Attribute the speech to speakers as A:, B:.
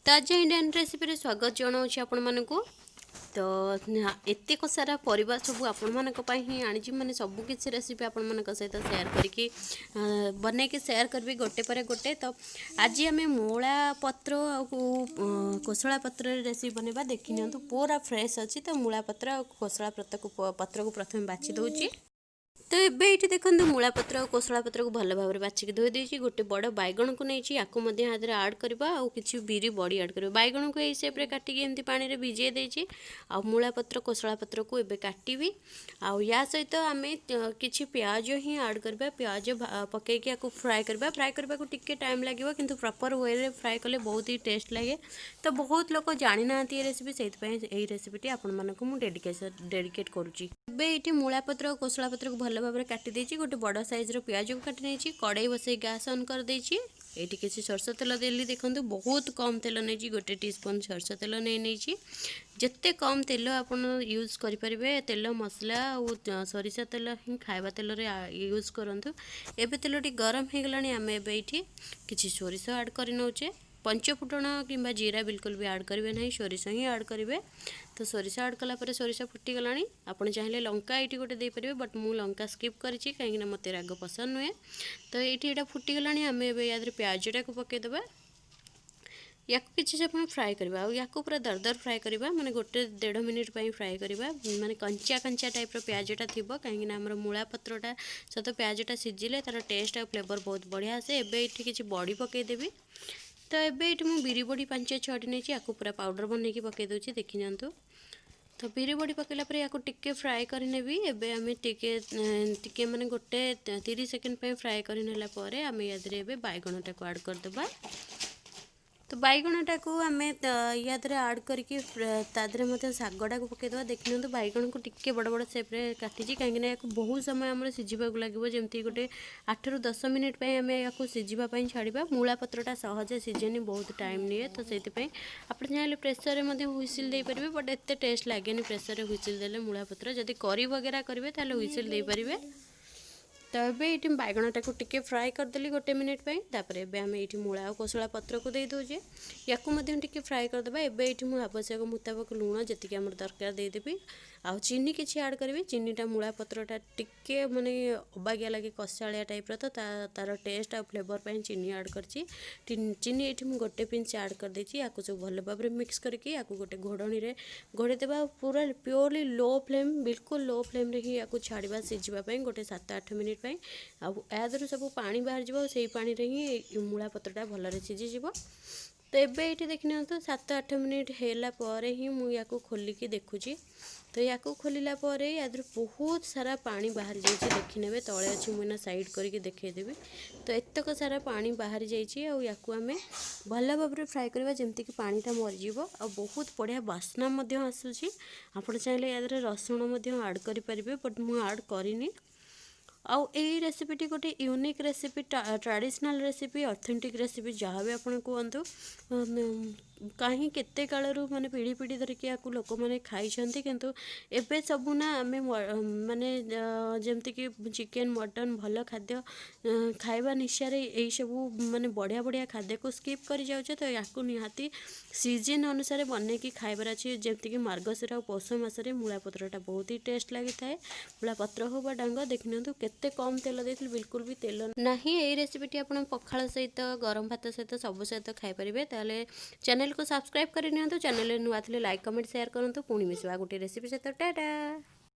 A: ताजा Indian recipe स्वागत जनाऊँ आपण मानक। तो एतेक सारा परिबा सब आपण मानक ही आनी मैंने सबकि रेसिपी आपण मानक सहित सेयार करके बन के सेयार करी गोटे पर गोटे। तो आज आम मूला पत्र कोसला पत्र रेसिपी बनवा देखी नि पूरा फ्रेश अच्छी। तो मूला पत्र और कोसला पत्र को प्रथम बाछि दूची। तो ये देखो मूला पत्र और कोसला पत्र को भल भाव में बाछिक धोई देती। गोटे बड़ बैगण को नहीं आपको हाथ आड करवा और किसी बिरी बड़ी आड कर बैगण को यही सेप्रे काटिकी एमती पानी में भिजे देती। आ मूला पत्र कोसला पत्र को एबे काटिबी। आ या सहित आम किसी प्याज ही आड करवा प्याज पकईकी आपको फ्राए करवा। फ्राए करने को टिके टाइम लगे किंतु प्रॉपर वे रे फ्राए कले बहुत ही टेस्ट लगे। तो बहुत लोग जानी ना ये रेसिपी से रेसिपी आपण मानक मु डेडिकेट करुच्ची। ये मूला पत्र और कोसला पत्र को भल भाव में काटी देछि। गोटे बड़ साइज रो प्याज को काटी नहीं कड़ाई बसई गैस ऑन कर देछि। एठी किसी सरसों तेल देली देखो बहुत कम तेल नहीं गोटे टीस्पून सरसों तेल नहीं जिते कम तेल आप यूज करें तेल मसला और सरिषा तेल ही खाଇବା तेल यूज करूँ। एबे तेल गरम हो गला आम एबे किसी सोरिष ऐड कर नौचे। पंचफुटण किंबा जीरा बिल्कुल भी ऐड करेंगे ना सोरिष ही ऐड करेंगे। तो सोरिष ऐड कलापर सोरिष फुटीगला आपड़ चाहिए लंका ये गोटे देपारे बट मु लंका स्किप करी कहीं मत राग पसंद नुहे। तो ये फुटीगला आम या प्याजटा को पकईदे या किसी समय फ्राए करवा या पूरा दरदर फ्राए करवा माने गोटे 1.5 मिनिट फ्राए करवा माने कंचा कंचा टाइप रो प्याजटा थिबो कहीं आमर मूला पत्रटा सहित प्याजटा सिझिले तार टेस्ट और फ्लेवर बहुत बढ़िया आसे। एबे इठी किसी बड़ी पकईदेवी। तो ये मुझे बिरी बड़ी 5-6 नहीं आपको पूरा पाउडर बन के पकई दूसरी देखी नियंतु। तो बिरी बड़ी पकईला या टिके फ्राए करनेबी। एबे आम टिके माने गोटे 30 सेकेंड फ्राए करनेला आम या बैगणटा को ऐड करदेबा। तो बैगणटा को आम याद आड करके शागटा को पकईदे देखी नि बैगण को टिके बड़ बड़ सेप्रे काटी कहीं बहुत समय आम सीझा लगे जमी गोटे 8 ରୁ 10 मिनिट आम या सीझापी छाड़ा। मूला पत्रटा सहजे सीझेनि बहुत टाइम निए। तो से आप चाहिए प्रेसर में हुइसिल दे पारे बट एत टेस्ट लगे प्रेसर हुइसिल देले मूला पत्र जदि करी वगैरह करेंगे ताले हुइसिल दे पारे। तो ये बैगणटा को टिके फ्राए करदेली गोटे मिनिट तापर आम ये मूला और कोसला पत्र को दे दौजे या टिके फ्राए करदे। एबे मुझे आवश्यक मुताबक लुण जी आम दरकार देदेवी आ चीनी किसी ऐड करी। चीनीटा मूला पत्रटा टिके माने अबागिया लगे कषाया टाइप तो तार टेस्ट और फ्लेवर पर चीनी ऐड करची। चीनी ये गोटे पिंच ऐड कर देची या सब भल भाव में मिक्स करके या गोटे घोड़नी रे घोड़े देवा पूरा प्योरली लो फ्लेम बिल्कुल लो फ्लेम रे ही या छाड़ा सीझापी गोटे 7-8 मिनिट आदर सब पानी बाहर जाव से पानी रे ही मूला पत्रटा भलरे सीझीज। तो ये देखी नि 7-8 मिनिट है ही मुझे खोलिकी देखुची। तो या खोलला याद बहुत सारा पानी बाहर जाइए देखी ने तले अच्छी मुझे साइड करके देखईदेवी। तो एतक सारा पानी बाहर जाइए आम भल भाव में फ्राए करवा जमती कि पानीटा मरीज आ बहुत बढ़िया बास्ना आसूसी। आप चाहिए याद रसुण ऐड करेंगे बट मुझे ऐड करनी। आउ यही रेसिपीटी गोटे unique recipe traditional recipe authentic recipe जहाँ भी आपन कहतु कहीं केते कालरू माने पीढ़ी पीढ़ी धरिकी या लोक मैंने खाई किंतु एबे सबू ना आम माने जमती कि चिकेन मटन भल खाद्य खाइबा निशारे यही सबू माने बढ़िया बढ़िया खाद्य को स्किप कर जाऊे। तो या निहाती सीजन अनुसार बनने की खाइबार अच्छी जमती कि मार्गशीर और पौष मसरे मूला पत्रटा बहुत ही टेस्ट लगी थाए। मूला पत्र हो बा डांग देखी नि केते कम तेल देती बिल्कुल भी तेल ना। यही रेसिपीटी आप पखाल सहित गरम भात सहित सब सहित खाईपारे। ताले चैनल को सब्सक्राइब कर चैनल नुआ थे लाइक कमेंट शेयर करूँ। पुणी मिसवा गोटे रेसिपी सहित टाटा।